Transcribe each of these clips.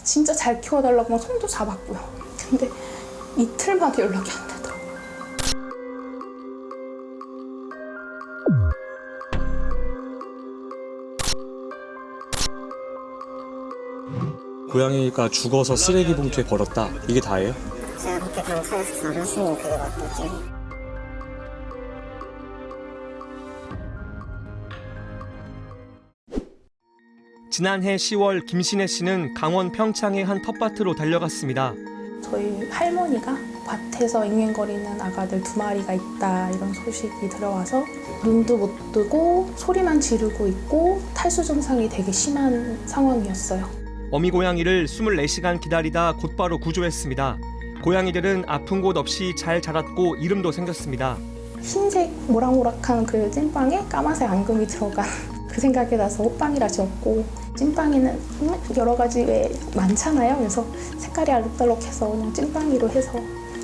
진짜 잘 키워달라고 막 손도 잡았고요. 근데 이틀 만에 연락이 안 되더라고요. 고양이가 죽어서 쓰레기 봉투에 버렸다. 이게 다예요? 제가 그렇게 경찰에서 알았으면 그게 맞겠지. 지난해 10월 김신혜 씨는 강원 평창의 한 텃밭으로 달려갔습니다. 저희 할머니가 밭에서 앵앵거리는 아가들 2마리가 있다 이런 소식이 들어와서 눈도 못 뜨고 소리만 지르고 있고 탈수 증상이 되게 심한 상황이었어요. 어미 고양이를 24시간 기다리다 곧바로 구조했습니다. 고양이들은 아픈 곳 없이 잘 자랐고 이름도 생겼습니다. 흰색 모락모락한 그 찐빵에 까만색 앙금이 들어간 그 생각이 나서 호빵이라 지었고, 찐빵이는 여러 가지 왜 많잖아요. 그래서 색깔이 알록달록해서 그냥 찐빵이로 해서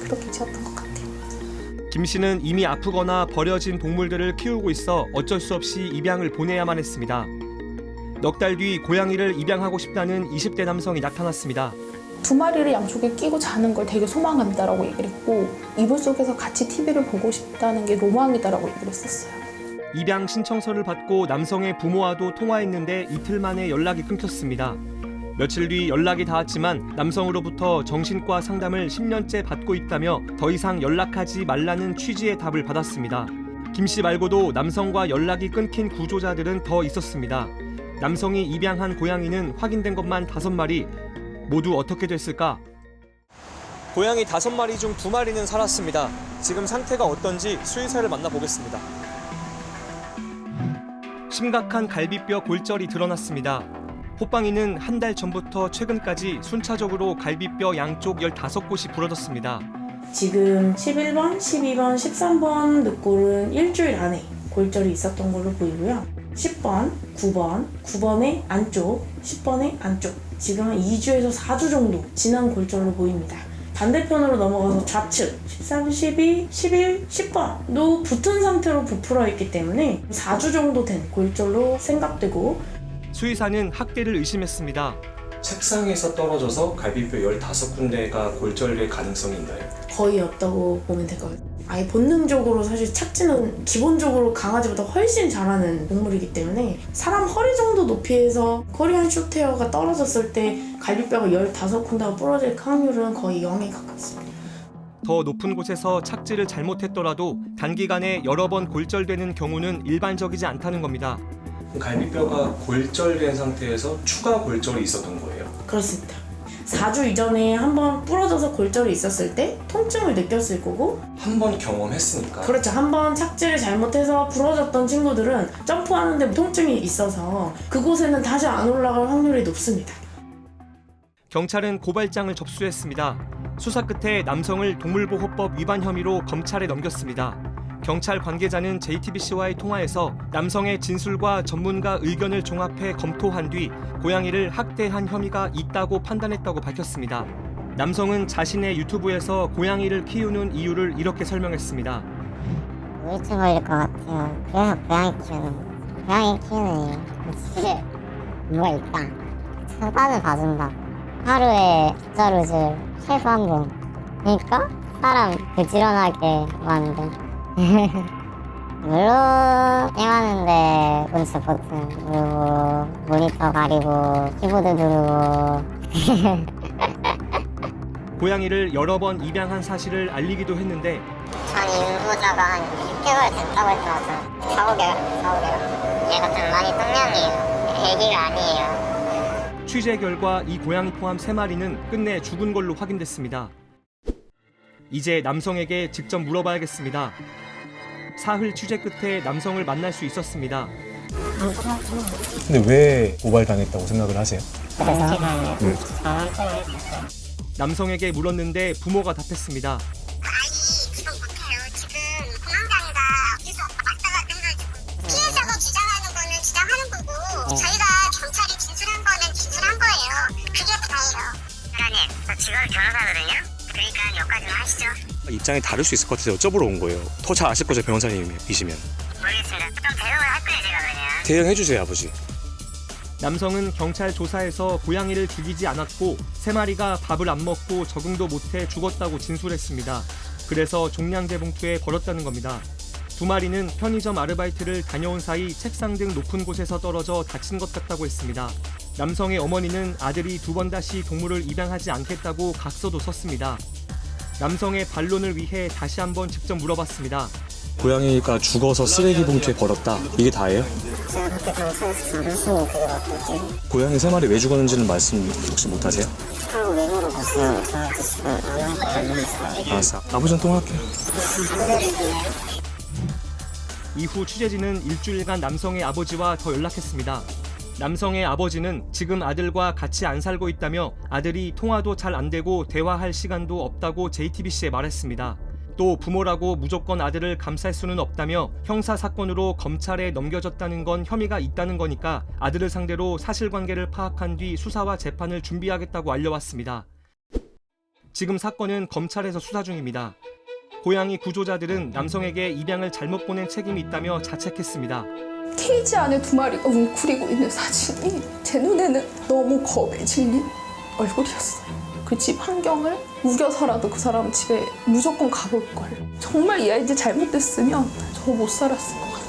그렇게 지었던 것 같아요. 김 씨는 이미 아프거나 버려진 동물들을 키우고 있어 어쩔 수 없이 입양을 보내야만 했습니다. 넉 달 뒤 고양이를 입양하고 싶다는 20대 남성이 나타났습니다. 2마리를 양쪽에 끼고 자는 걸 되게 소망한다라고 얘기를 했고, 이불 속에서 같이 TV를 보고 싶다는 게 로망이다라고 얘기를 했었어요. 입양 신청서를 받고 남성의 부모와도 통화했는데 이틀 만에 연락이 끊겼습니다. 며칠 뒤 연락이 닿았지만 남성으로부터 정신과 상담을 10년째 받고 있다며 더 이상 연락하지 말라는 취지의 답을 받았습니다. 김 씨 말고도 남성과 연락이 끊긴 구조자들은 더 있었습니다. 남성이 입양한 고양이는 확인된 것만 5마리. 모두 어떻게 됐을까? 고양이 5마리 중 2마리는 살았습니다. 지금 상태가 어떤지 수의사를 만나보겠습니다. 심각한 갈비뼈 골절이 드러났습니다. 호빵이는 한 달 전부터 최근까지 순차적으로 갈비뼈 양쪽 15곳이 부러졌습니다. 지금 11번, 12번, 13번 늑골은 일주일 안에 골절이 있었던 걸로 보이고요. 10번, 9번, 9번의 안쪽, 10번의 안쪽. 지금 한 2주에서 4주 정도 지난 골절로 보입니다. 반대편으로 넘어가서 좌측 13, 12, 11, 10번도 붙은 상태로 부풀어 있기 때문에 4주 정도 된 골절로 생각되고, 수의사는 학대를 의심했습니다. 책상에서 떨어져서 갈비뼈 15군데가 골절될 가능성이 있나요? 거의 없다고 보면 될 것 같아요. 아예 본능적으로 사실 착지는 기본적으로 강아지보다 훨씬 잘하는 동물이기 때문에 사람 허리 정도 높이에서 코리안 숏헤어가 떨어졌을 때 갈비뼈가 15군데가 부러질 확률은 거의 0에 가깝습니다. 더 높은 곳에서 착지를 잘못했더라도 단기간에 여러 번 골절되는 경우는 일반적이지 않다는 겁니다. 갈비뼈가 골절된 상태에서 추가 골절이 있었던 거예요? 그렇습니다. 4주 이전에 한번 부러져서 골절이 있었을 때 통증을 느꼈을 거고, 한 번 경험했으니까. 그렇죠. 한번 착지를 잘못해서 부러졌던 친구들은 점프하는데 통증이 있어서 그곳에는 다시 안 올라갈 확률이 높습니다. 경찰은 고발장을 접수했습니다. 수사 끝에 남성을 동물보호법 위반 혐의로 검찰에 넘겼습니다. 경찰 관계자는 JTBC와의 통화에서 남성의 진술과 전문가 의견을 종합해 검토한 뒤 고양이를 학대한 혐의가 있다고 판단했다고 밝혔습니다. 남성은 자신의 유튜브에서 고양이를 키우는 이유를 이렇게 설명했습니다. 우울증 걸릴 것 같아요. 그래서 고양이 키우는 이유. 집에 뭐가 있다. 차단을 봐준다. 하루에 숫자루질 최소 한 번. 그러니까 사람 부지런하게 만든. 물로 깨우는데 문자 버튼 누르고 모니터 가리고 키보드 누르고. 고양이를 여러 번 입양한 사실을 알리기도 했는데 전 인보자가 한 6개월 됐다고 했더라고요. 4-5개월. 얘가 좀 많이 똥냥이에요. 애기가 아니에요. 취재 결과 이 고양이 포함 3마리는 끝내 죽은 걸로 확인됐습니다. 이제 남성에게 직접 물어봐야겠습니다. 사흘 취재 끝에 남성을 만날 수 있었습니다. 근데 왜 고발당했다고 생각을 하세요? 남성에게 물었는데 부모가 답했습니다. 아이 그건 못해요. 지금 공황장애가 계속 왔다 갔다 해가지고 피해자가 주장하는 거는 주장하는 거고 저희가 경찰이 진술한 거는 진술한 거예요. 그게 다예요. 사장님, 저 직업 변호사거든요. 그러니까 여기까지만 하시죠. 입장이 다를 수 있을 것 같아서 여쭤보러 온 거예요. 더 잘 아실 거죠, 변호사님이시면. 모르겠습니다. 좀 대응을 할 거예요, 제가 그냥. 대응해 주세요, 아버지. 남성은 경찰 조사에서 고양이를 죽이지 않았고 3마리가 밥을 안 먹고 적응도 못해 죽었다고 진술했습니다. 그래서 종량제 봉투에 버렸다는 겁니다. 2마리는 편의점 아르바이트를 다녀온 사이 책상 등 높은 곳에서 떨어져 다친 것 같다고 했습니다. 남성의 어머니는 아들이 2번 다시 동물을 입양하지 않겠다고 각서도 썼습니다. 남성의 반론을 위해 다시 한번 직접 물어봤습니다. 고양이가 죽어서 쓰레기 봉투에 버렸다. 이게 다예요? 고양이 3마리 왜 죽었는지는 말씀 혹시 못하세요? 알았어. 아버지랑 통화할게요. 이후 취재진은 일주일간 남성의 아버지와 더 연락했습니다. 남성의 아버지는 지금 아들과 같이 안 살고 있다며 아들이 통화도 잘 안 되고 대화할 시간도 없다고 JTBC에 말했습니다. 또 부모라고 무조건 아들을 감쌀 수는 없다며 형사사건으로 검찰에 넘겨졌다는 건 혐의가 있다는 거니까 아들을 상대로 사실관계를 파악한 뒤 수사와 재판을 준비하겠다고 알려왔습니다. 지금 사건은 검찰에서 수사 중입니다. 고양이 구조자들은 남성에게 입양을 잘못 보낸 책임이 있다며 자책했습니다. 케이지 안에 2마리가 웅크리고 있는 사진이 제 눈에는 너무 겁에 질린 얼굴이었어요. 그 집 환경을 우겨서라도 그 사람 집에 무조건 가볼 걸. 정말 이 아이들 잘못됐으면 저 못 살았을 것 같아요.